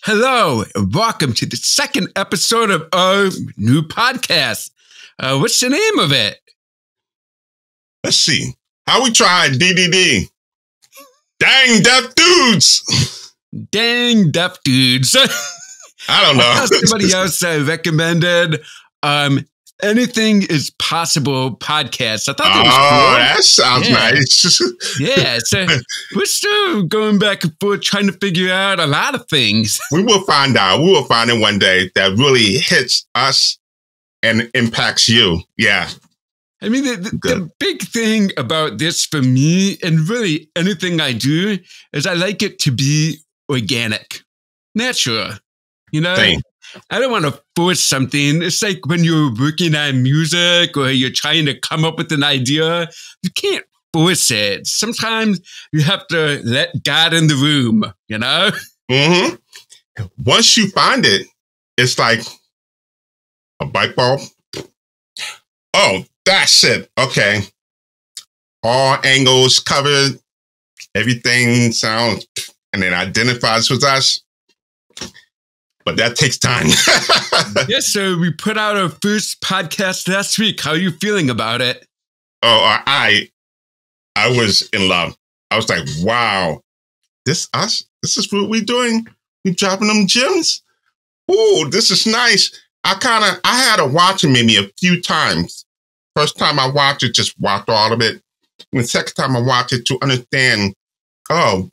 Hello, and welcome to the second episode of our new podcast. What's the name of it? Let's see. How we tried DDD? Dang Deaf Dudes. Dang Deaf Dudes. I don't know. Somebody else recommended Anything is Possible podcast. I thought that was cool. That sounds nice. Yeah, so we're still going back and forth trying to figure out a lot of things. We will find out. We will find it one day that really hits us and impacts you. Yeah. I mean, the big thing about this for me, and really anything I do, is I like it to be organic, natural. You know, Same. I don't want to force something. It's like when you're working on music or you're trying to come up with an idea, you can't force it. Sometimes you have to let God in the room, you know? Mm-hmm. Once you find it, it's like a bike bulb. Oh, that's it. Okay. All angles covered. Everything sounds, and it identifies with us. But that takes time. Yeah, so we put out our first podcast last week. How are you feeling about it? Oh, I was in love. I was like, wow, this us? This is what we're doing? We dropping them gems? Ooh, this is nice. I had to watch it maybe a few times. First time I watched it, just watched all of it. And the second time I watched it to understand, the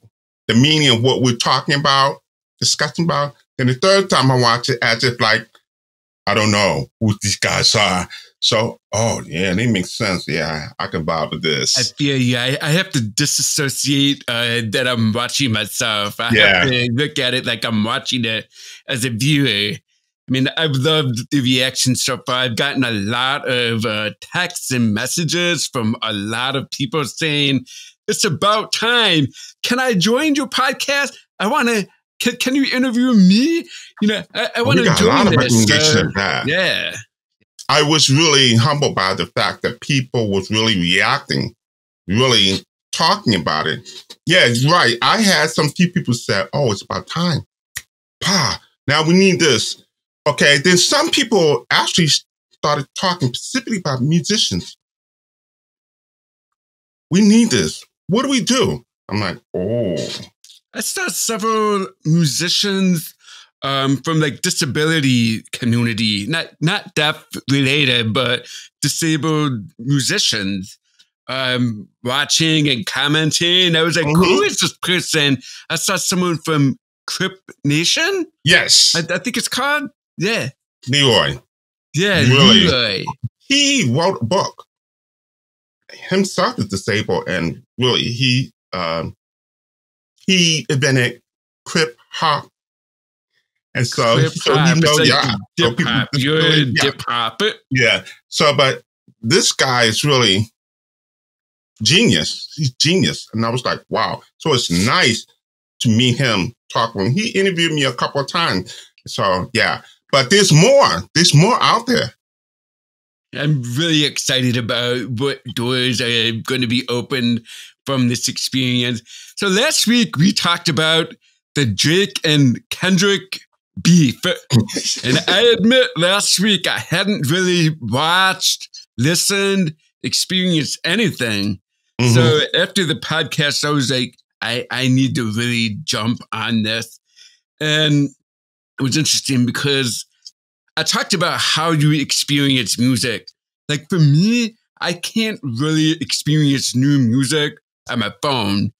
meaning of what we're talking about, discussing about. Then the third time I watched it as if like, I don't know who these guys are. So, yeah, they make sense. Yeah, I can vibe with this. I feel you. I have to disassociate that I'm watching myself. I have to look at it like I'm watching it as a viewer. I mean, I've loved the reaction so far. I've gotten a lot of texts and messages from a lot of people saying, it's about time. Can I join your podcast? I want to. Can you interview me? You know, I want to join this. A lot of recommendations of that. Yeah. I was really humbled by the fact that people was really reacting, really talking about it. Yeah, it's right. I had some few people say, oh, it's about time. Now we need this. Okay, then some people actually started talking specifically about musicians. We need this. What do we do? I'm like, I saw several musicians from like disability community, not deaf related, but disabled musicians watching and commenting. I was like, who is this person? I saw someone from Crip Nation. Yes. I think it's called. Yeah. Leroy. Yeah, really? Leroy. He wrote a book. Himself is disabled, and really he invented Crip Hop. And so Crip hop. You know, like dip hop. You're dip hop. Yeah. So, but this guy is really genius. He's genius. And I was like, wow. So it's nice to meet him, talk with him. He interviewed me a couple of times. So, yeah. But there's more. There's more out there. I'm really excited about what doors are going to be opened from this experience. So last week we talked about the Drake and Kendrick beef. And I admit last week I hadn't really watched, listened, experienced anything. So after the podcast, I was like, I need to really jump on this. And it was interesting because I talked about how you experience music. Like for me, I can't really experience new music on my phone,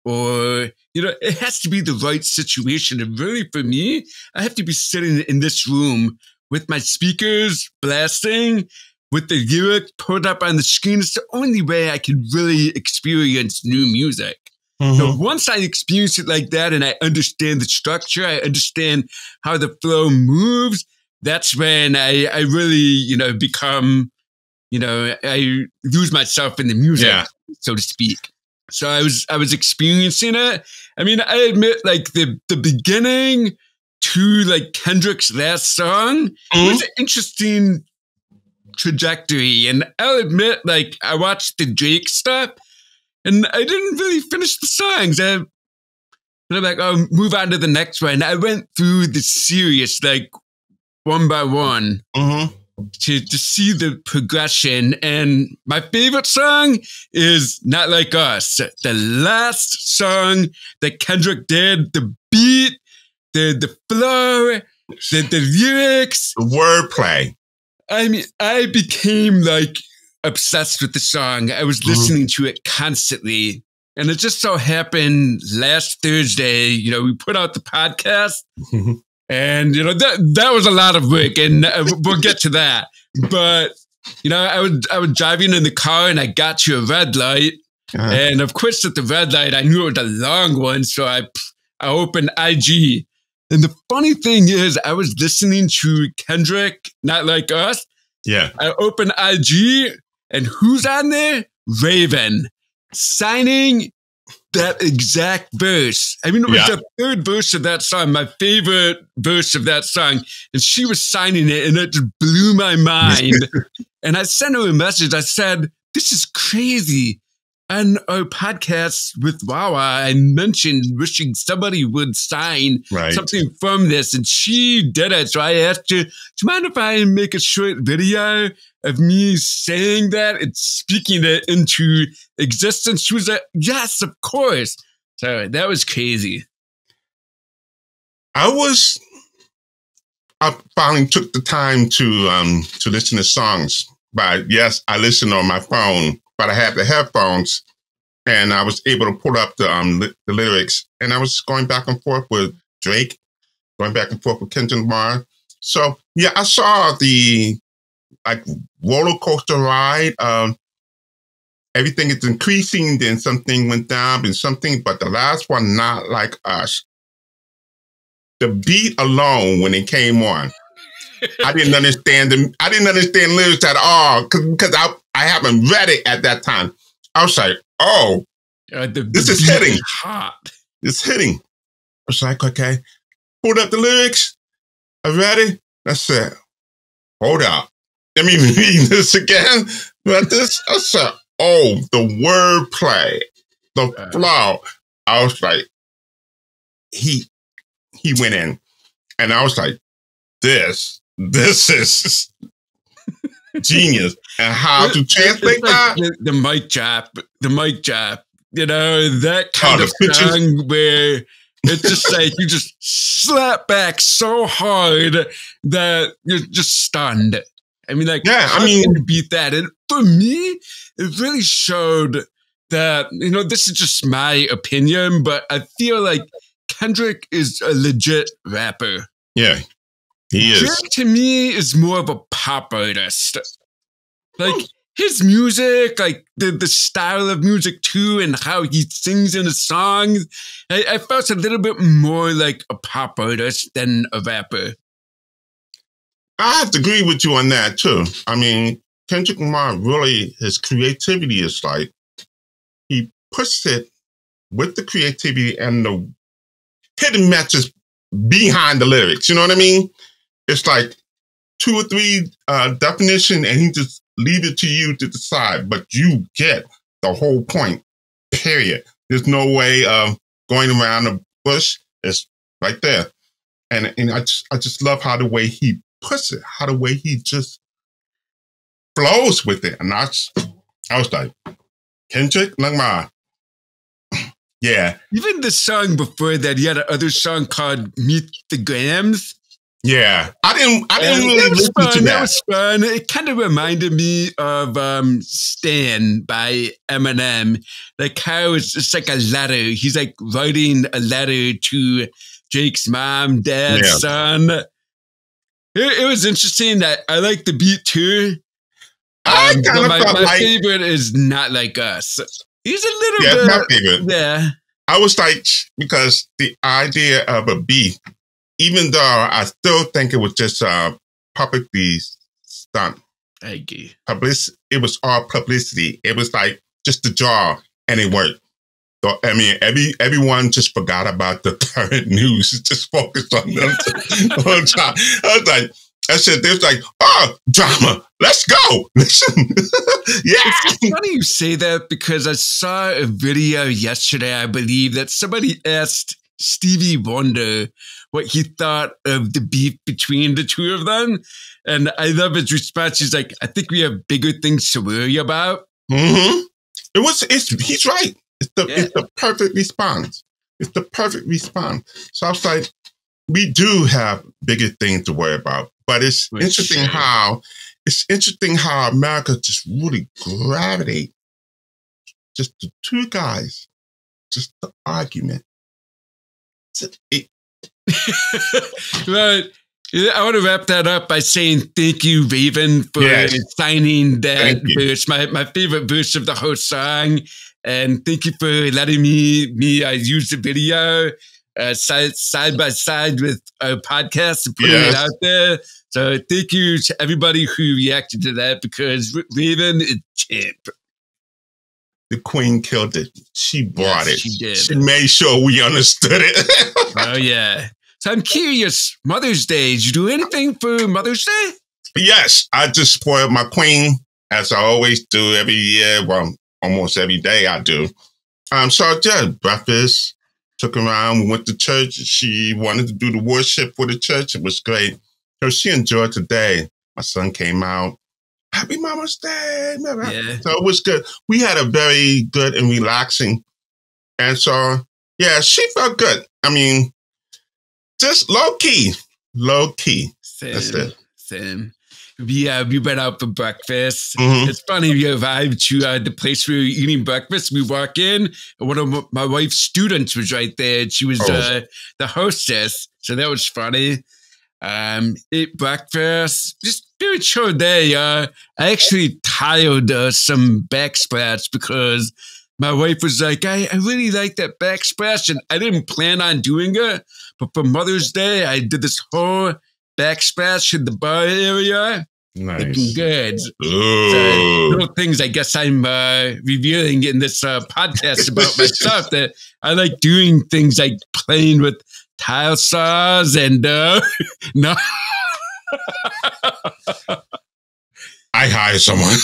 or, you know, it has to be the right situation. And really for me, I have to be sitting in this room with my speakers blasting, with the lyric put up on the screen. It's the only way I can really experience new music. So once I experience it like that and I understand the structure, I understand how the flow moves, that's when I really, you know, become, you know, I lose myself in the music, so to speak. So I was experiencing it. I mean, I admit, like the beginning to like Kendrick's last song was an interesting trajectory. And I'll admit, like I watched the Drake stuff and I didn't really finish the songs. And I'm like, oh, move on to the next one. I went through the series, like, one by one to see the progression. And my favorite song is Not Like Us. The last song that Kendrick did, the beat, the flow, the lyrics. The wordplay. I mean, I became like obsessed with the song. I was listening to it constantly. And it just so happened last Thursday, you know, we put out the podcast and, you know, that was a lot of work and we'll get to that. But, you know, I was driving in the car and I got to a red light. And of course, at the red light, I knew it was a long one. So I opened IG. And the funny thing is, I was listening to Kendrick, Not Like Us. Yeah. I opened IG and who's on there? Raven. Signing that exact verse. I mean, it was the third verse of that song, my favorite verse of that song. And she was signing it and it just blew my mind. And I sent her a message. I said, this is crazy. On our podcast with Wawa, I mentioned wishing somebody would sign something from this. And she did it. So I asked her, do you mind if I make a short video of me saying that and speaking it into existence? She was like, yes, of course. So that was crazy. I finally took the time to listen to songs. But yes, I listened on my phone, but I had the headphones and I was able to pull up the lyrics. And I was going back and forth with Drake, going back and forth with Kendrick Lamar. So yeah, I saw the roller coaster ride. Everything is increasing, then something went down, and something, but the last one, Not Like Us. The beat alone, when it came on, I didn't understand lyrics at all because I haven't read it at that time. I was like, oh, this is hitting. Hot. It's hitting. I was like, okay. Pulled up the lyrics. I read it. I said, hold up. Let me read this again. But this, I said, oh, the wordplay, the flow. I was like, he went in. And I was like, this is genius. And how to translate that? The mic drop, you know, that kind of song where it's just like you just slap back so hard that you're just stunned. I mean, like, how can you beat that? And for me, it really showed that, you know, this is just my opinion, but I feel like Kendrick is a legit rapper. Yeah, he is. Drake, to me, is more of a pop artist. Like, his music, like the style of music too, and how he sings in his songs, I felt a little bit more like a pop artist than a rapper. I have to agree with you on that too. I mean, Kendrick Lamar really, his creativity is like, he puts it with the creativity and the hidden messages behind the lyrics. You know what I mean? It's like 2 or 3 definition, and he just leave it to you to decide. But you get the whole point. Period. There's no way of going around the bush. It's right there. And I just love how the way he puts it, how the way he just flows with it. And I was like, Kendrick Lamar. Yeah. Even the song before that, he had another song called Meet the Grams. Yeah. I didn't really listen to that. That was fun. It kind of reminded me of Stan by Eminem. Like how it's just like a letter. He's like writing a letter to Jake's mom, dad, son. It was interesting. That I like the beat too. I kind of felt my favorite is Not Like Us. He's a little bit. My favorite. Yeah. I was like, because the idea of a beat, even though I still think it was just publicly stunt. I agree. It was all publicity. It was like just the jaw, and it worked. So, I mean, everyone just forgot about the current news, just focused on them the whole time. I was like, there's like, oh, drama. Let's go. Listen. Yeah. It's funny you say that because I saw a video yesterday, I believe, that somebody asked Stevie Wonder what he thought of the beef between the two of them. And I love his response. He's like, I think we have bigger things to worry about. Mm-hmm. He's right. It's the perfect response. It's the perfect response. So I was like, we do have bigger things to worry about. But it's interesting how America just really gravitate just the two guys, just the argument. Right. I want to wrap that up by saying thank you, Raven, for signing that verse, my favorite verse of the whole song. And thank you for letting me use the video side by side with our podcast and putting it out there. So thank you to everybody who reacted to that, because Raven is champ. The Queen killed it. She brought it. She did. She made sure we understood it. Oh, yeah. So I'm curious, Mother's Day, did you do anything for Mother's Day? Yes, I just spoiled my queen, as I always do every year. Well, almost every day I do. So I did breakfast, took her around, we went to church. She wanted to do the worship for the church. It was great. So she enjoyed today. My son came out. Happy Mama's Day. Yeah. So it was good. We had a very good and relaxing. And so, yeah, she felt good. I mean, just low key. That's it. Same. We went out for breakfast. Mm-hmm. It's funny, we arrived to the place we were eating breakfast. We walk in, and one of my wife's students was right there. She was the hostess, so that was funny. Ate breakfast, just very chill day. I actually tiled some backsplash because my wife was like, I really like that backsplash, and I didn't plan on doing it. But for Mother's Day, I did this whole backsplash in the bar area. Nice. Looking good. So, little things I guess I'm revealing in this podcast about myself, that I like doing things like playing with tile saws and no. I hire someone.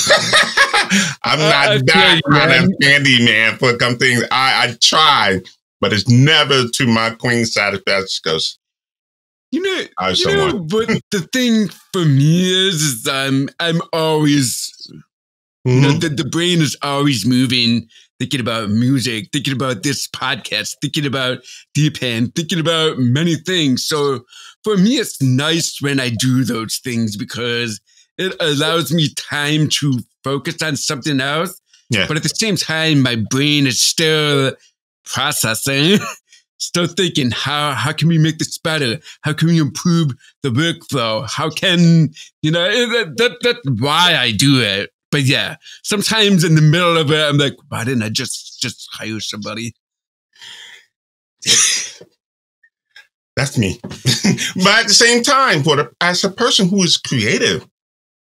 I'm not that kind of handyman for some things. I try, but it's never to my queen's satisfaction. Because but the thing for me is I'm always, the brain is always moving, thinking about music, thinking about this podcast, thinking about DPAN, thinking about many things. So for me, it's nice when I do those things because it allows me time to focus on something else. Yeah. But at the same time, my brain is still processing, still thinking, how can we make this better? How can we improve the workflow? How can, that's why I do it. But yeah, sometimes in the middle of it, I'm like, why didn't I just hire somebody? That's me. But at the same time, as a person who is creative,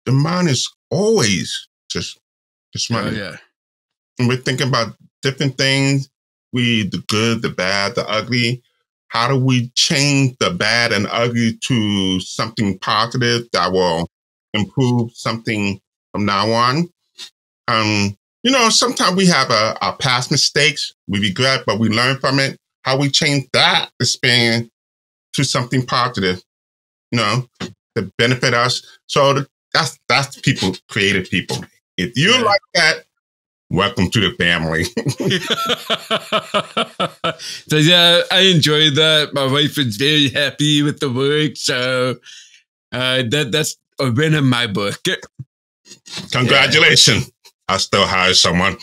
the mind is always just running. Oh, yeah. And we're thinking about different things. The good, the bad, the ugly. How do we change the bad and ugly to something positive that will improve something from now on? Sometimes we have our past mistakes, we regret, but we learn from it. How we change that experience to something positive, to benefit us. So that's people, creative people. If you like that, welcome to the family. So yeah, I enjoyed that. My wife is very happy with the work. So that's a win in my book. Congratulations. I still hire someone.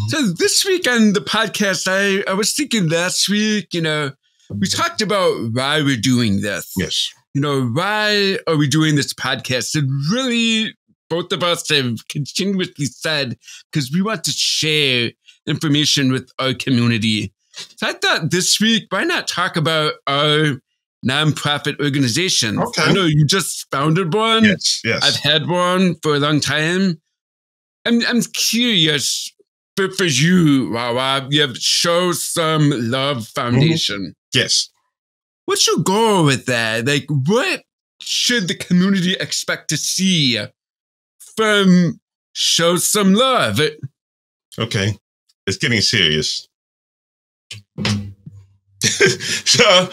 So this week on the podcast, I was thinking last week, we talked about why we're doing this. Yes. Why are we doing this podcast? And really, both of us have continuously said, because we want to share information with our community. So I thought this week, why not talk about our nonprofit organization? Okay. I know you just founded one. Yes. I've had one for a long time. I'm curious for you, Wawa. You have Sho Sum Luv Foundation. Yes. What's your goal with that? Like, what should the community expect to see from Sho Sum Luv? Okay. It's getting serious. So,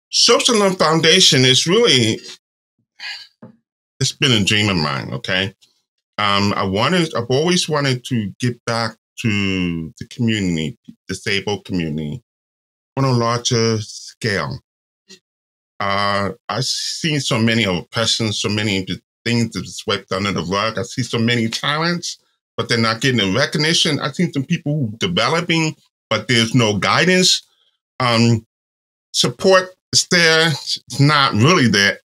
Sho Sum Luv Foundation is really, it's been a dream of mine, okay? I've always wanted to get back to the community, disabled community, on a larger scale. I've seen so many oppressions, so many things that are swept under the rug. I see so many talents, but they're not getting the recognition. I see some people developing, but there's no guidance. Support is there. It's not really there.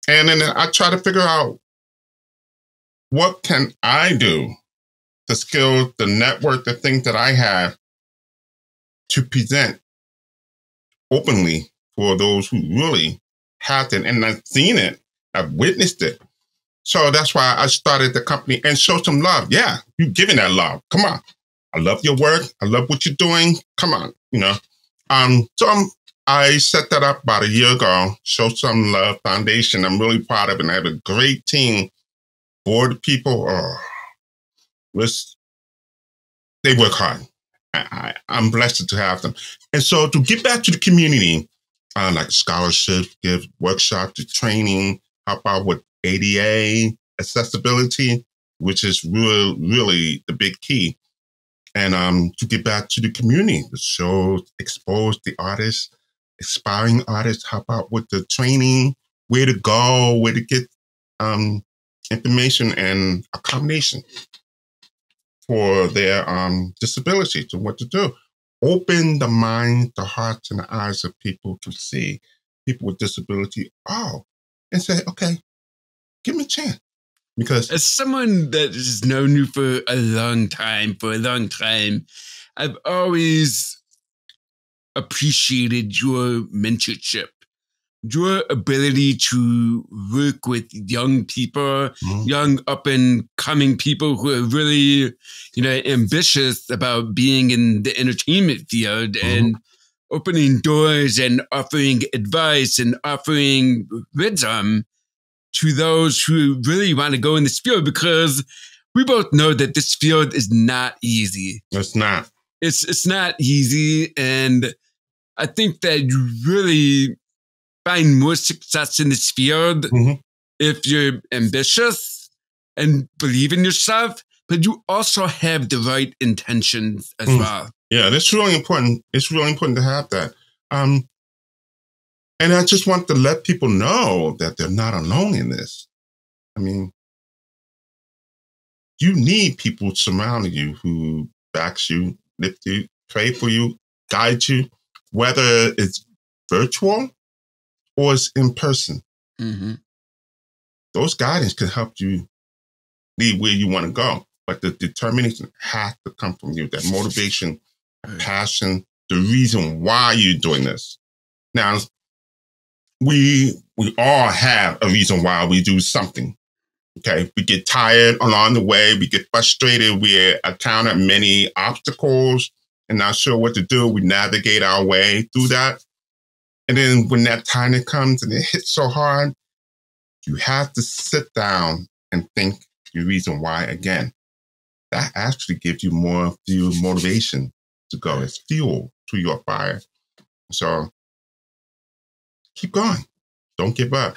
And then I try to figure out, what can I do? The skills, the network, the things that I have to present openly for those who really have it. And I've seen it. I've witnessed it. So that's why I started the company and Show Some Love. Yeah, you're giving that love. Come on. I love your work. I love what you're doing. Come on, you know. I set that up about a year ago, Sho Sum Luv Foundation. I'm really proud of it. And I have a great team. Board people, they work hard. I'm blessed to have them. And so to get back to the community, like scholarships, give workshops, training, help out with ADA, accessibility, which is really the big key. And to get back to the community, to show, expose the artists, aspiring artists, help out with the training, where to go, where to get information and accommodation for their disabilities and what to do. Open the mind, the hearts, and the eyes of people to see people with disability, and say, okay, give me a chance. Because as someone that has known you for a long time, I've always appreciated your mentorship, your ability to work with young people, young up and coming people who are really, ambitious about being in the entertainment field and opening doors and offering advice and offering wisdom to those who really want to go in this field, because we both know that this field is not easy. It's not. It's not easy. And I think that you really find more success in this field if you're ambitious and believe in yourself, but you also have the right intentions as well. Yeah, that's really important. It's really important to have that. And I just want to let people know that they're not alone in this. I mean, you need people surrounding you who backs you, lift you, pray for you, guide you, whether it's virtual or it's in person. Those guidance can help you lead where you want to go. But the determination has to come from you, that motivation, passion, the reason why you're doing this. Now, we all have a reason why we do something. Okay, we get tired along the way. We get frustrated. We encounter many obstacles and not sure what to do. We navigate our way through that. And then when that time comes and it hits so hard, you have to sit down and think your reason why again. That actually gives you more fuel, motivation to go. It's fuel to your fire. So keep going. Don't give up.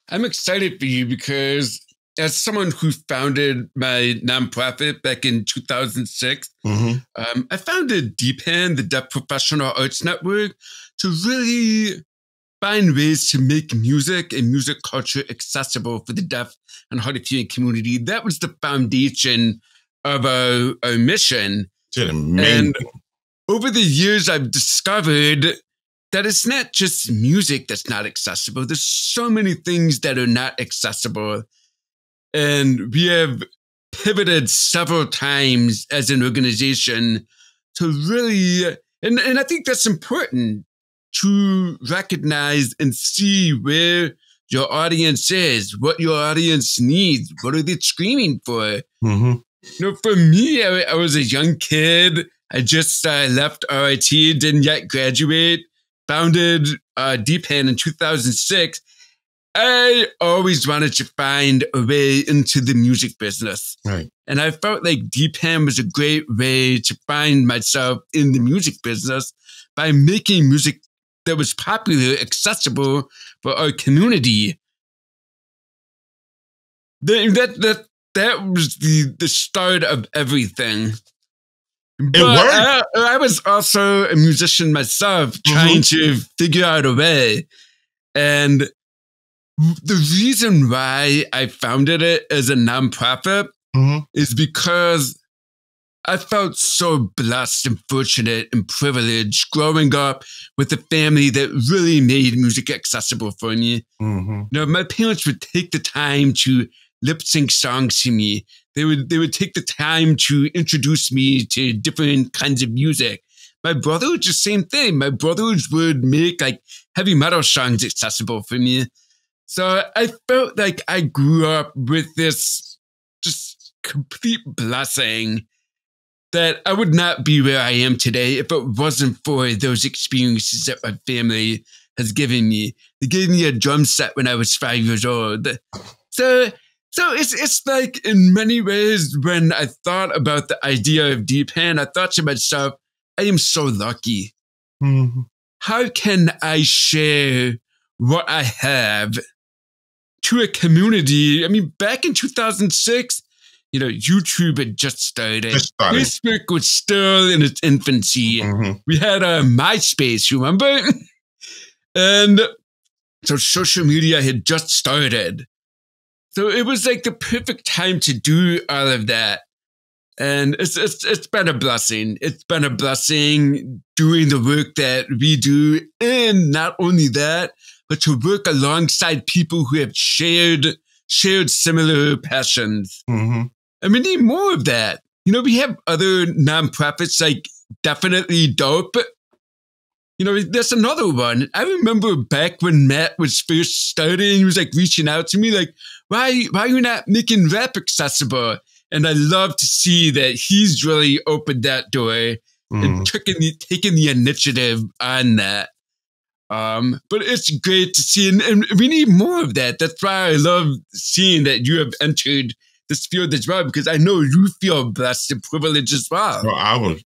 I'm excited for you because as someone who founded my nonprofit back in 2006, I founded DPAN, the Deaf Professional Arts Network, to really find ways to make music and music culture accessible for the deaf and hard of hearing community. That was the foundation of our mission. And over the years, I've discovered that it's not just music that's not accessible. There's so many things that are not accessible. And we have pivoted several times as an organization to really, and I think that's important, to recognize and see where your audience is, what your audience needs, what are they screaming for. For me, I was a young kid. I just left RIT, didn't yet graduate, founded DPAN in 2006. I always wanted to find a way into the music business. Right. And I felt like DPAN was a great way to find myself in the music business by making music that was popular, accessible for our community. That was the start of everything. But I was also a musician myself, trying to figure out a way. And the reason why I founded it as a nonprofit is because I felt so blessed and fortunate and privileged growing up with a family that really made music accessible for me. You know, my parents would take the time to lip sync songs to me. They would take the time to introduce me to different kinds of music. My brother was the same thing. My brothers would make like heavy metal songs accessible for me. So I felt like I grew up with this just complete blessing that I would not be where I am today if it wasn't for those experiences that my family has given me. They gave me a drum set when I was 5 years old. So it's like in many ways when I thought about the idea of DPAN, I thought to myself, I am so lucky. How can I share what I have to a community? I mean, back in 2006, you know, YouTube had just started. Facebook was still in its infancy. We had a MySpace, remember? And so social media had just started. So it was like the perfect time to do all of that. And it's been a blessing. It's been a blessing doing the work that we do. And not only that, but to work alongside people who have shared similar passions. And we need more of that. You know, we have other nonprofits like Definitely Dope. You know, there's another one. I remember back when Matt was first starting, he was like reaching out to me like, why are you not making rap accessible? And I love to see that he's really opened that door and taken the initiative on that. But it's great to see, and we need more of that. That's why I love seeing that you have entered this field as well, because I know you feel blessed and privileged as well. Well,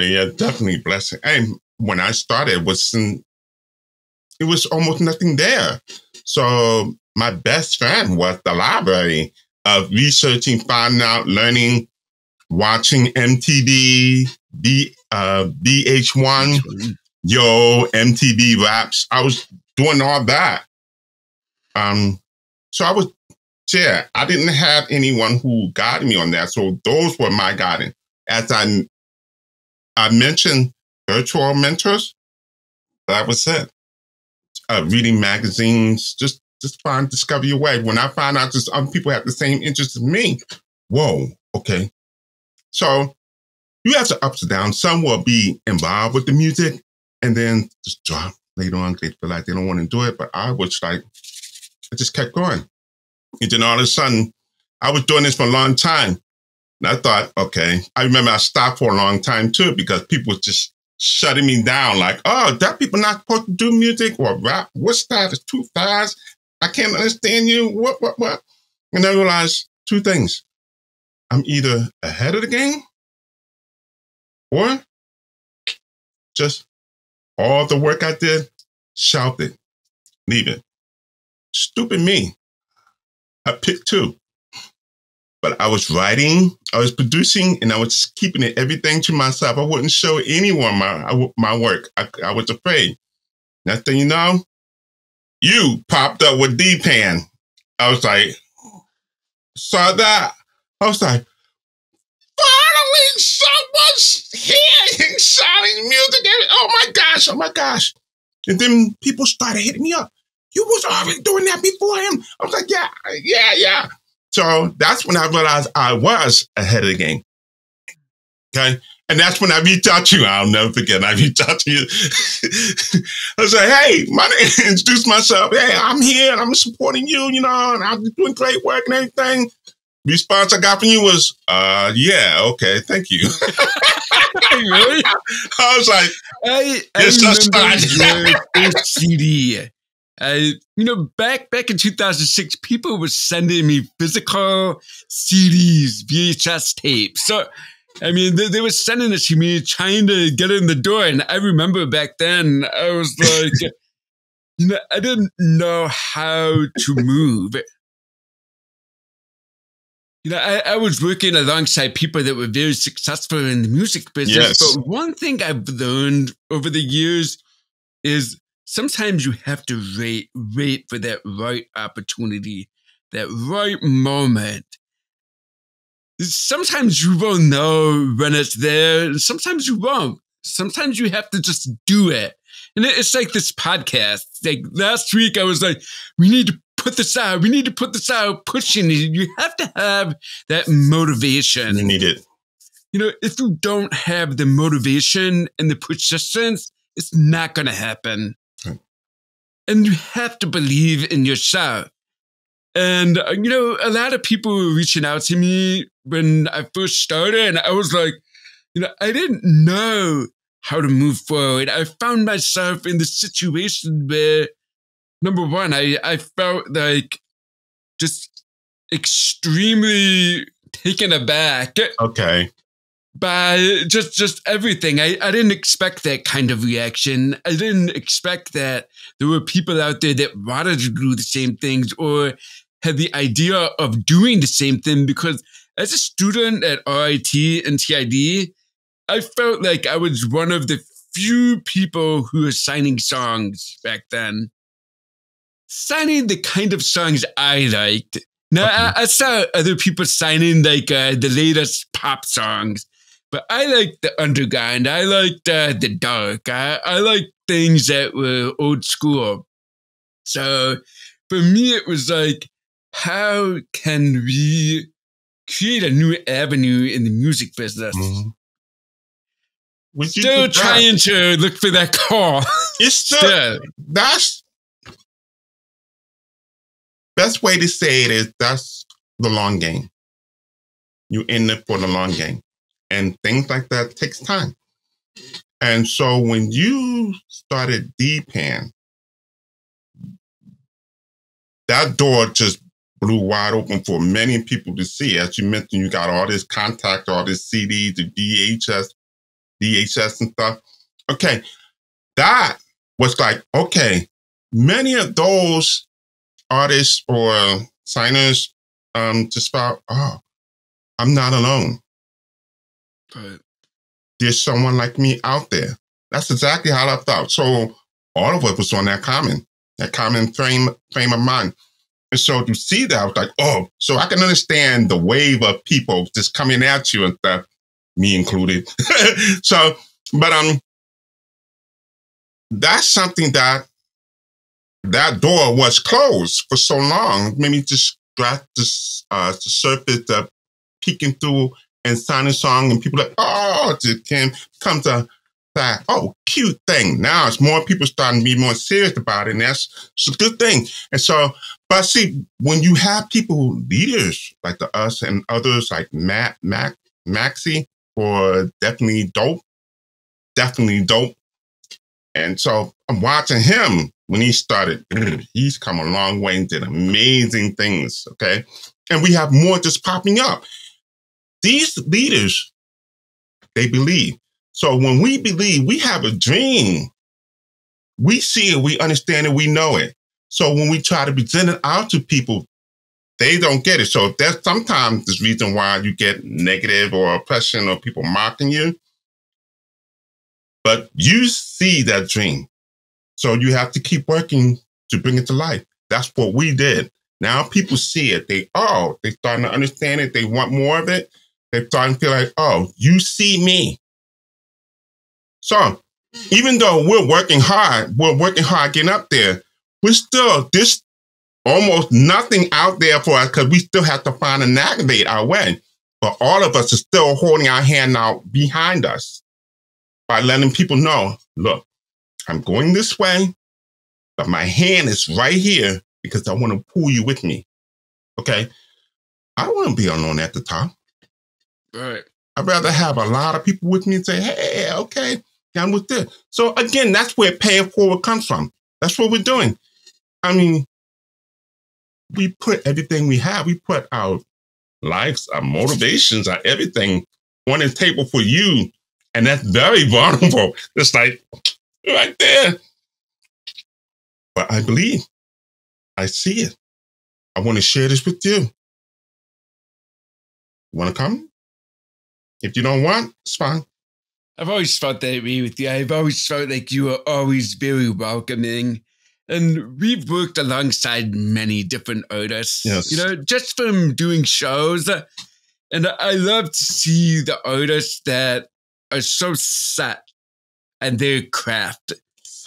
yeah, definitely blessed. And when I started, it was almost nothing there. So my best friend was the library of researching, finding out, learning, watching MTV, VH1, MTV Raps. I was doing all that. So I didn't have anyone who guided me on that. So those were my guidance. As I mentioned, virtual mentors, that was it. Reading magazines, just find, discover your way. When I find out just other people have the same interests as me, whoa, okay. So you have the ups and downs. Some will be involved with the music and then just drop later on. They feel like they don't want to do it. But I just kept going. And then all of a sudden, I was doing this for a long time. And I thought, okay. I remember I stopped for a long time too, because people were just shutting me down. Like, oh, that people not supposed to do music or rap. What's that? It's too fast. I can't understand you. What? And I realized two things. I'm either ahead of the game or just all the work I did, shelved it, leave it. Stupid me. I picked two. But I was writing, I was producing, and I was keeping everything to myself. I wouldn't show anyone my work. I was afraid. Next thing you know, you popped up with DPAN. I was like, saw that. I was like, finally someone's here and shouting music. Oh my gosh. And then people started hitting me up. You was already doing that before him. I was like, yeah. So that's when I realized I was ahead of the game. Okay. And that's when I reached out to you. I'll never forget. I reached out to you. I was like, hey, introduce myself. Hey, I'm here and I'm supporting you, and I'm doing great work and everything. Response I got from you was, yeah, okay, thank you. Really? I was like, I remember your first CD. Back in 2006, people were sending me physical CDs, VHS tapes. So, I mean, they were sending it to me, trying to get in the door. And I remember back then, I was like, I didn't know how to move. I was working alongside people that were very successful in the music business. Yes. But one thing I've learned over the years is sometimes you have to wait for that right opportunity, that right moment. Sometimes you will know when it's there, and sometimes you won't. Sometimes you have to just do it. And it's like this podcast. Like last week, I was like, we need to put this out. We need to put this out, pushing it. You have to have that motivation. You need it. If you don't have the motivation and the persistence, it's not going to happen. Right. And you have to believe in yourself. And, a lot of people were reaching out to me when I first started, and I was like, I didn't know how to move forward. I found myself in the situation where, number one, I felt like just extremely taken aback. Okay. By just everything. I didn't expect that kind of reaction. I didn't expect that there were people out there that wanted to do the same things or had the idea of doing the same thing, because as a student at RIT and TID, I felt like I was one of the few people who were signing songs back then. Signing the kind of songs I liked. Now, okay. I saw other people signing like the latest pop songs, but I liked the underground. I liked the dark. I liked things that were old school. So for me, it was like, how can we create a new avenue in the music business? Mm-hmm. Still trying to look for that call. It's still, that's best way to say it is that's the long game. You in it for the long game. And things like that takes time. And so when you started DPAN, that door just blew wide open for many people to see. As you mentioned, you got all this contact, all this CDs, the DHS and stuff. Okay, that was like, okay, many of those artists or signers just felt, oh, I'm not alone. Right. There's someone like me out there. That's exactly how I felt. So all of us was on that common frame of mind. And so to see that, I was like, oh, so I can understand the wave of people just coming at you and stuff, me included. So, but that's something that door was closed for so long. Maybe just scratch the surface of peeking through and signing a song, and people like, oh, it can come to that, oh, cute thing. Now it's more people starting to be more serious about it, and that's a good thing. And so, but see, when you have people, leaders like us and others like Maxie, or definitely dope. And so I'm watching him when he started. He's come a long way and did amazing things, okay? And we have more just popping up. These leaders, they believe. So when we believe, we have a dream. We see it, we understand it, we know it. So when we try to present it out to people, they don't get it. So that's sometimes the reason why you get negative or oppression or people mocking you. But you see that dream. So you have to keep working to bring it to life. That's what we did. Now people see it. They're starting to understand it. They want more of it. They're starting to feel like, oh, you see me. So even though we're working hard getting up there, there's almost nothing out there for us because we still have to find and navigate our way. But all of us are still holding our hand out behind us by letting people know, look, I'm going this way, but my hand is right here because I want to pull you with me. Okay? I don't want to be alone at the top. Right. I'd rather have a lot of people with me and say, hey, okay, I'm with this. So again, that's where paying forward comes from. That's what we're doing. I mean, we put everything we have. We put our lives, our motivations, our everything on the table for you. And that's very vulnerable. It's like right there. But I believe, I see it. I want to share this with you. Want to come? If you don't want, it's fine. I've always felt that way with you. I've always felt like you were always very welcoming. And we've worked alongside many different artists. Yes. You know, just from doing shows. And I love to see the artists that are so set in their craft,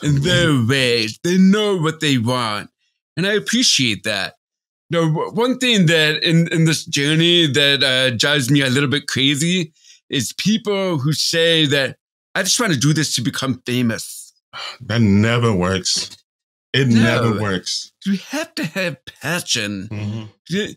in their ways. They know what they want. And I appreciate that. You know, one thing that in this journey that drives me a little bit crazy is people who say that I just want to do this to become famous. That never works. It never works. You have to have passion. Mm-hmm.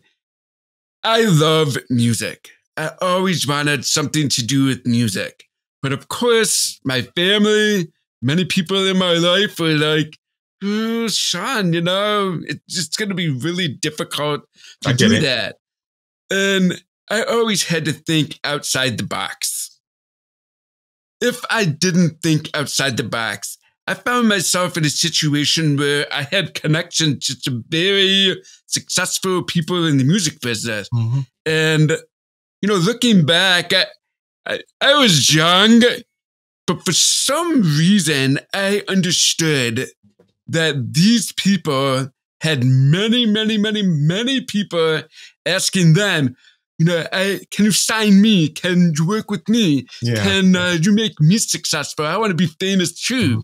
I love music. I always wanted something to do with music. But of course, my family, many people in my life were like, oh, Sean, you know, it's just going to be really difficult to do that. And I always had to think outside the box. If I didn't think outside the box, I found myself in a situation where I had connections to some very successful people in the music business. Mm-hmm. And, you know, looking back, I was young, but for some reason, I understood that these people had many, many, many, many people asking them, you know, can you sign me? Can you work with me? Yeah. Can you make me successful? I want to be famous too. Mm-hmm.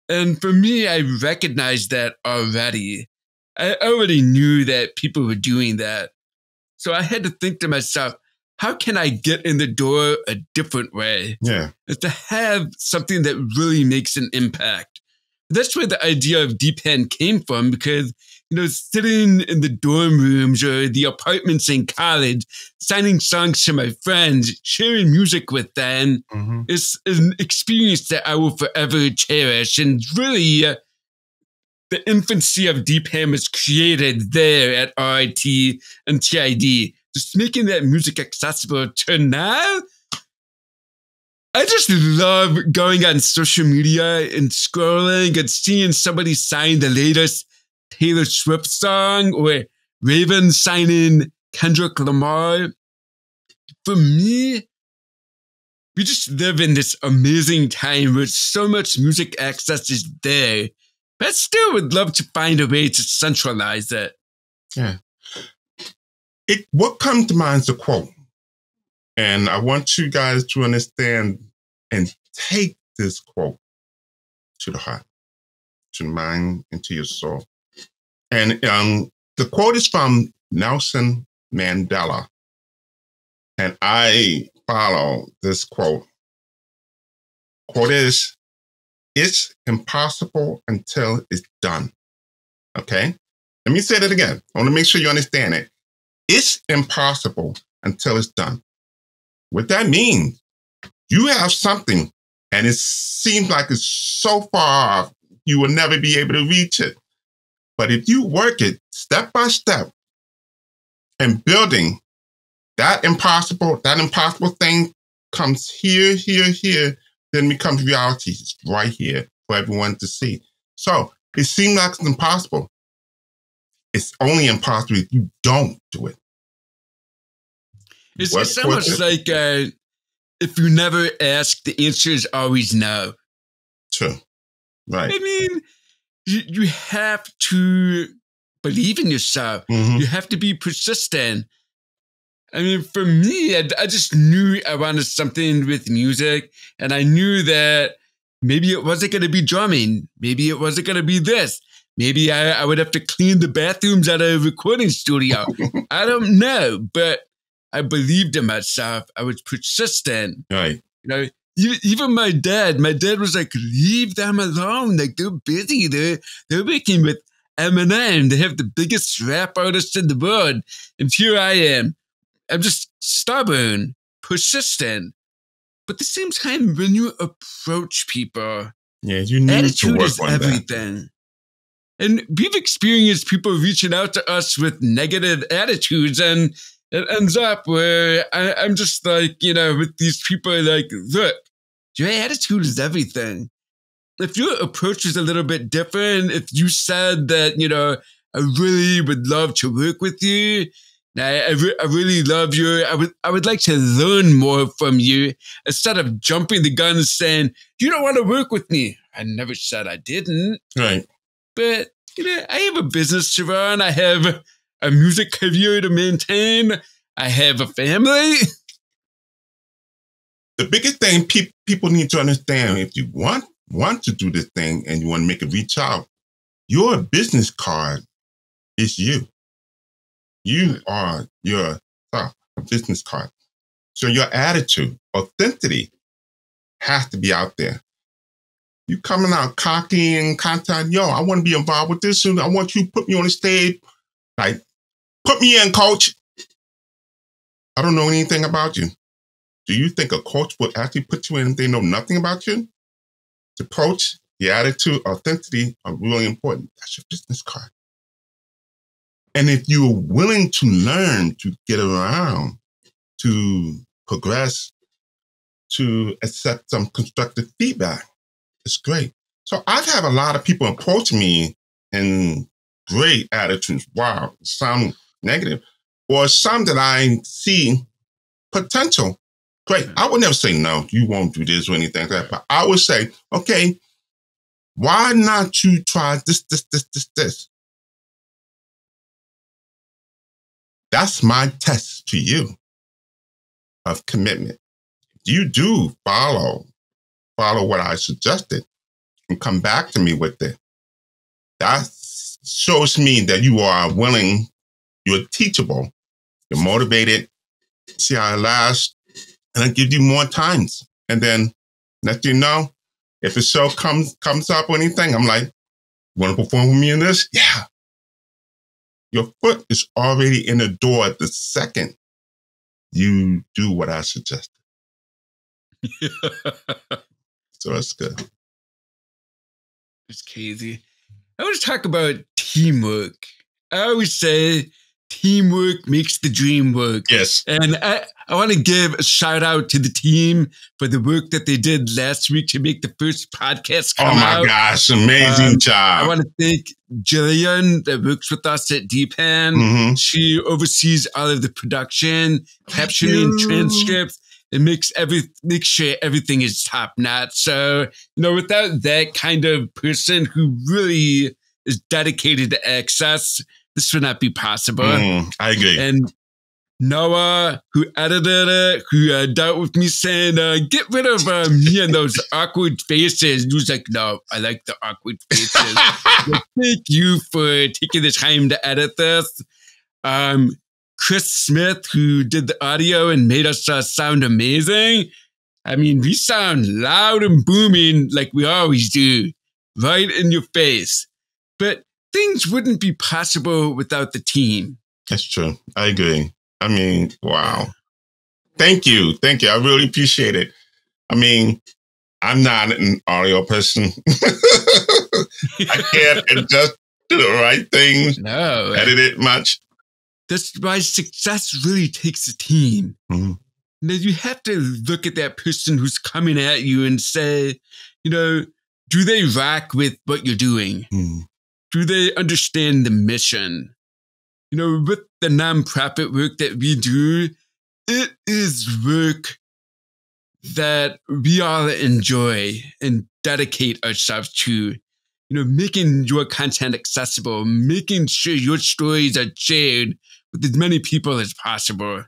And for me, I recognized that already. I already knew that people were doing that. So I had to think to myself, how can I get in the door a different way? Yeah. Is to have something that really makes an impact. That's where the idea of DPAN came from, because, you know, sitting in the dorm rooms or the apartments in college, signing songs to my friends, sharing music with them, mm-hmm. is an experience that I will forever cherish. And really, the infancy of DPAN was created there at RIT and TID, just making that music accessible to now. I just love going on social media and scrolling and seeing somebody sign the latest Taylor Swift song or Raven signing Kendrick Lamar. For me, we just live in this amazing time where so much music access is there, but I still would love to find a way to centralize it. Yeah. What comes to mind is a quote. And I want you guys to understand and take this quote to the heart, to the mind, and to your soul. And the quote is from Nelson Mandela. And I follow this quote. Quote is, "It's impossible until it's done." Okay? Let me say that again. I want to make sure you understand it. It's impossible until it's done. What that means, you have something and it seems like it's so far off, you will never be able to reach it. But if you work it step by step and building that impossible thing comes here, then becomes reality. It's right here for everyone to see. So it seems like it's impossible. It's only impossible if you don't do it. It's almost like if you never ask, the answer is always no. True. Right. I mean, you have to believe in yourself. Mm-hmm. You have to be persistent. I mean, for me, I just knew I wanted something with music. And I knew that maybe it wasn't going to be drumming. Maybe it wasn't going to be this. Maybe I would have to clean the bathrooms at a recording studio. I don't know, but I believed in myself. I was persistent. Right. You know, even my dad was like, leave them alone. Like, they're busy. They're working with Eminem. They have the biggest rap artist in the world. And here I am. I'm just stubborn, persistent. But at the same time, when you approach people, yeah, you need attitude to work is on everything. That. And we've experienced people reaching out to us with negative attitudes, and it ends up where I'm just like, with these people, like, look, your attitude is everything. If your approach is a little bit different, if you said that, I really would love to work with you, I really love you, I would like to learn more from you, instead of jumping the gun and saying, you don't want to work with me. I never said I didn't. Right. But, I have a business to run. I have a music career to maintain. I have a family. The biggest thing people need to understand, if you want to do this thing and you want to make it reach out, your business card is you. You are your business card. So your attitude, authenticity has to be out there. You coming out cocky and content, yo, I want to be involved with this, and I want you to put me on the stage. Like, put me in, coach. I don't know anything about you. Do you think a coach would actually put you in if they know nothing about you? The approach, the attitude, authenticity are really important. That's your business card. And if you're willing to learn, to get around, to progress, to accept some constructive feedback, it's great. So I've had a lot of people approach me in great attitudes. Wow, some negative, or some that I see potential. Great. I would never say, no, you won't do this or anything like that. But I would say, okay, why not you try this? That's my test to you of commitment. You do follow what I suggested and come back to me with it. That shows me that you are willing, you're teachable, you're motivated. See how it lasts, and I give you more times. And then let you know, if the show comes up or anything, I'm like, want to perform with me in this? Yeah. Your foot is already in the door the second you do what I suggested. So that's good. It's crazy. I always talk about teamwork. I always say teamwork makes the dream work. Yes. And I want to give a shout out to the team for the work that they did last week to make the first podcast come out. Oh my gosh, amazing job. I want to thank Jillian that works with us at DPAN. Mm-hmm. She oversees all of the production, captioning, transcripts. It makes sure everything is top notch. So, without that kind of person who really is dedicated to access, this would not be possible. I agree. And Noah, who edited it, who dealt with me saying, get rid of me and those awkward faces. And he was like, no, I like the awkward faces. Well, thank you for taking the time to edit this. Chris Smith, who did the audio and made us sound amazing. I mean, we sound loud and booming like we always do, right in your face. But things wouldn't be possible without the team. That's true. I agree. I mean, wow. Thank you. Thank you. I really appreciate it. I mean, I'm not an audio person. I can't just do the right things. No. Edit it much. That's why success really takes a team. Mm-hmm. Now, you have to look at that person who's coming at you and say, do they rock with what you're doing? Mm-hmm. Do they understand the mission? With the nonprofit work that we do, it is work that we all enjoy and dedicate ourselves to. Making your content accessible, making sure your stories are shared with as many people as possible.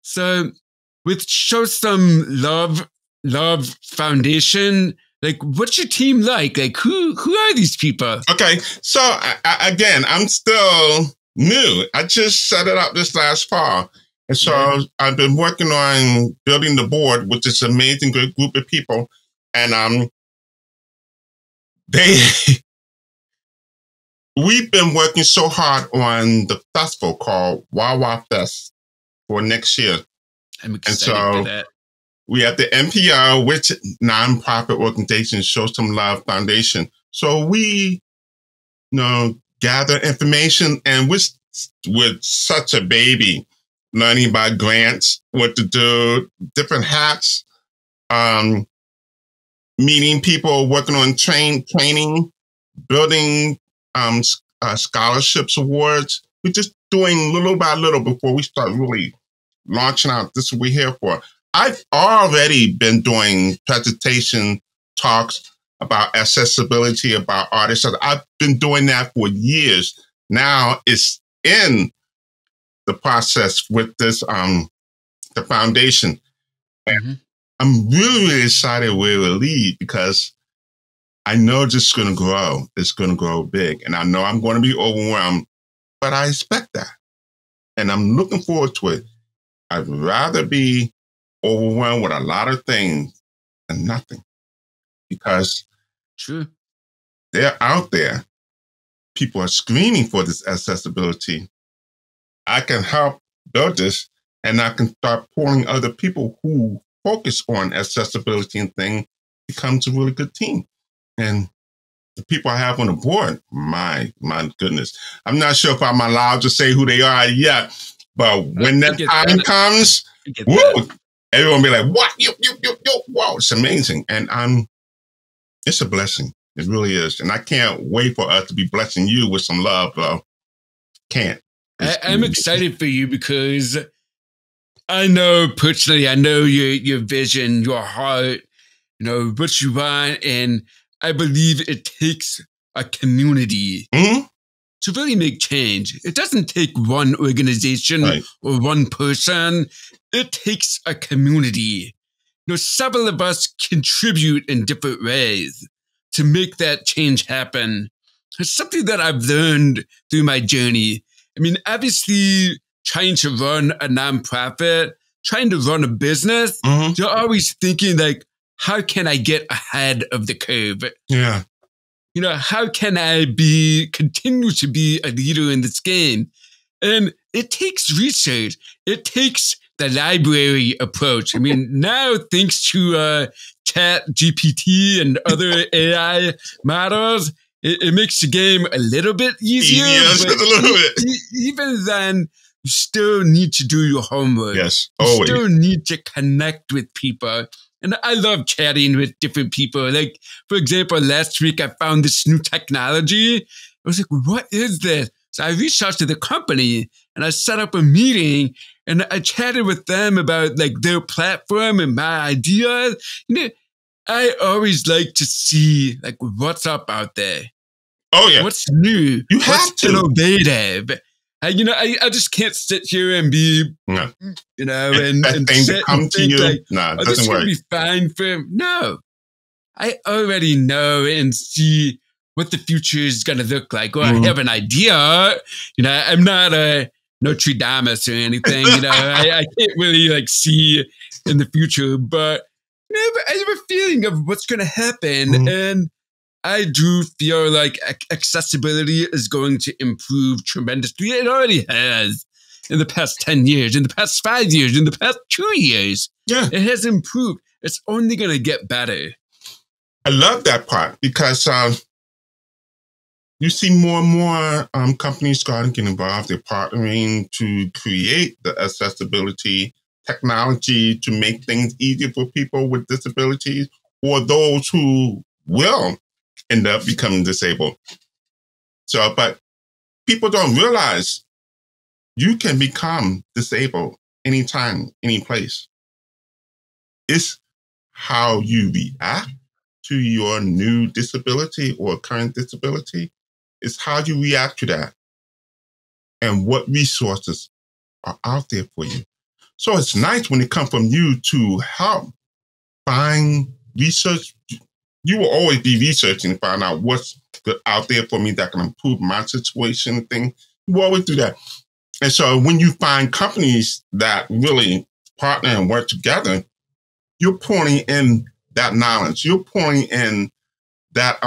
So with Sho Sum Luv Foundation, like, what's your team like? Like, who are these people? Okay, so again, I'm still new. I just set it up this last fall. And so I've been working on building the board with this amazing good group of people. And we've been working so hard on the festival called Wawa Fest for next year. I'm excited for that. We have the NPO, which nonprofit organization, Sho Sum Luv Foundation. So we gather information. And with such a baby, learning about grants, what to do, different hats, meeting people, working on training, building scholarships, awards. We're just doing little by little before we start really launching out. This is what we're here for. I've already been doing presentation talks about accessibility, about artists. I've been doing that for years. Now it's in the process with this, the foundation. And I'm really, really excited where it will lead, because I know this is going to grow. It's going to grow big. And I know I'm going to be overwhelmed, but I expect that. And I'm looking forward to it. I'd rather be overwhelmed with a lot of things than nothing, because they're out there. People are screaming for this accessibility. I can help build this, and I can start pulling other people who focus on accessibility and things, becomes a really good team. And the people I have on the board, my goodness, I'm not sure if I'm allowed to say who they are yet, but when that time comes, woo, everyone will be like, what? You, wow, it's amazing. And it's a blessing. It really is. And I can't wait for us to be blessing you with some love, bro. Can't. I'm excited for you, because I know personally, I know your vision, your heart, what you want. And I believe it takes a community to really make change. It doesn't take one organization or one person. It takes a community. Several of us contribute in different ways to make that change happen. It's something that I've learned through my journey. I mean, obviously, trying to run a nonprofit, trying to run a business, you're always thinking like, how can I get ahead of the curve? Yeah. How can I continue to be a leader in this game? And it takes research. It takes the library approach. I mean, now thanks to Chat GPT and other AI models, it makes the game a little bit easier. But a little bit. Even then, you still need to do your homework. Yes, always. You still need to connect with people. And I love chatting with different people. Like, for example, last week I found this new technology. I was like, what is this? So I reached out to the company and I set up a meeting and I chatted with them about like their platform and my ideas. I always like to see like what's up out there. Oh yeah. What's new? You have what's to. Innovative. I just can't sit here and be, and sit and think like, it this doesn't work. Be fine for him. No, I already know and see what the future is going to look like. Or I have an idea. I'm not a Nostradamus or anything. I can't really like see in the future, but I have a feeling of what's going to happen, and I do feel like accessibility is going to improve tremendously. It already has in the past 10 years, in the past 5 years, in the past 2 years. Yeah. It has improved. It's only going to get better. I love that part, because you see more and more companies starting to get involved. They're partnering to create the accessibility technology to make things easier for people with disabilities or those who will end up becoming disabled. So, but people don't realize you can become disabled anytime, any place. It's how you react to your new disability or current disability. It's how you react to that and what resources are out there for you. So it's nice when it comes from you to help find research. You will always be researching to find out what's out there for me that can improve my situation and things. You always do that. And so when you find companies that really partner and work together, you're pouring in that knowledge. You're pouring in that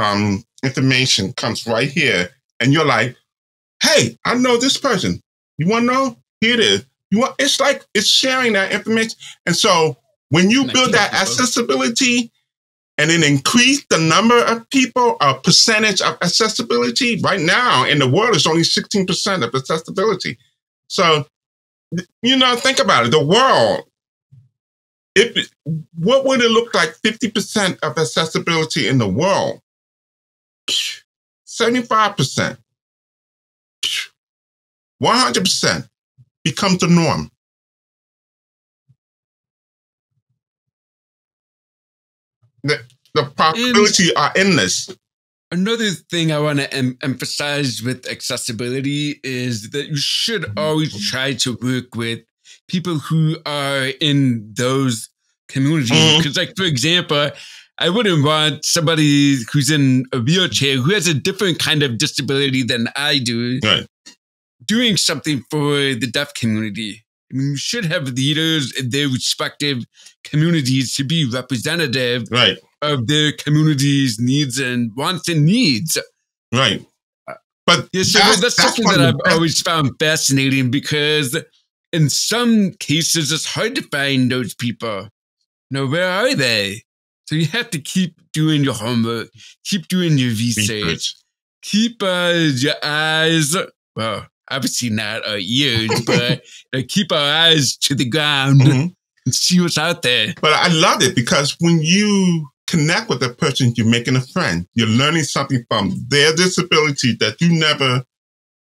information comes right here. And you're like, hey, I know this person. You want to know? Here it is. It's like it's sharing that information. And so when you build that accessibility and then increase the number of people, a percentage of accessibility. Right now in the world, it's only 16% of accessibility. So, think about it. The world, what would it look like 50% of accessibility in the world? 75%, 100% becomes the norm. The possibilities are endless. Another thing I want to emphasize with accessibility is that you should always try to work with people who are in those communities. Because, like, for example, I wouldn't want somebody who's in a wheelchair who has a different kind of disability than I do doing something for the deaf community. I mean, you should have leaders in their respective communities to be representative of their community's needs and wants and needs. Right. But that's something that I've always found fascinating, because in some cases, it's hard to find those people. Where are they? So you have to keep doing your homework, keep doing your research, keep your eyes, well, obviously not our ears, but keep our eyes to the ground and see what's out there. But I love it, because when you connect with a person, you're making a friend. You're learning something from their disability that you never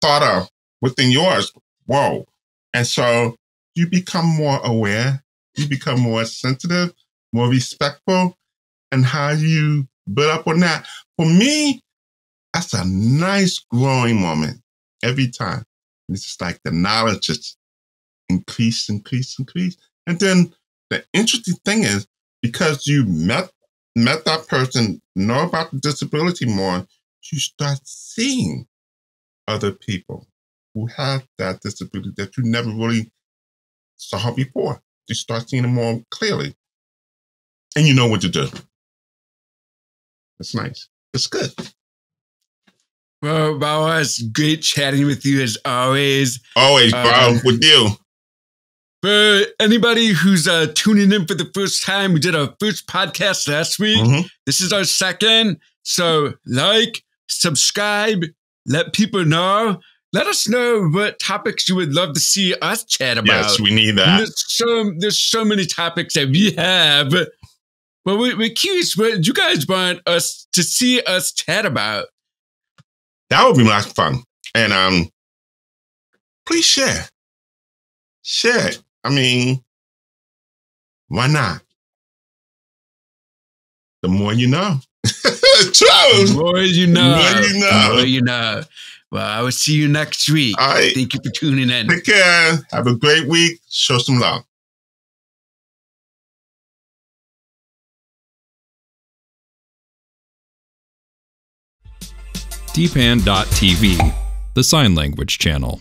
thought of within yours. Whoa. And so you become more aware, you become more sensitive, more respectful, and how you build up on that. For me, that's a nice growing moment every time. It's just like the knowledge just increase. And then the interesting thing is, because you met that person, know about the disability more, you start seeing other people who have that disability that you never really saw before. You start seeing them more clearly. And you know what to do. It's nice. It's good. Well, Wawa, it's great chatting with you as always. Always, bro, with you. For anybody who's tuning in for the first time, we did our first podcast last week. This is our second. So subscribe, let people know. Let us know what topics you would love to see us chat about. Yes, we need that. There's so many topics that we have. But we're curious what you guys want us to see us chat about. That would be lots of fun. And please share. Share it. I mean, why not? The more you know. True. The more you know. The more you know. The more you know. Well, I will see you next week. All right. Thank you for tuning in. Take care. Have a great week. Show some love. DPAN.TV, the sign language channel.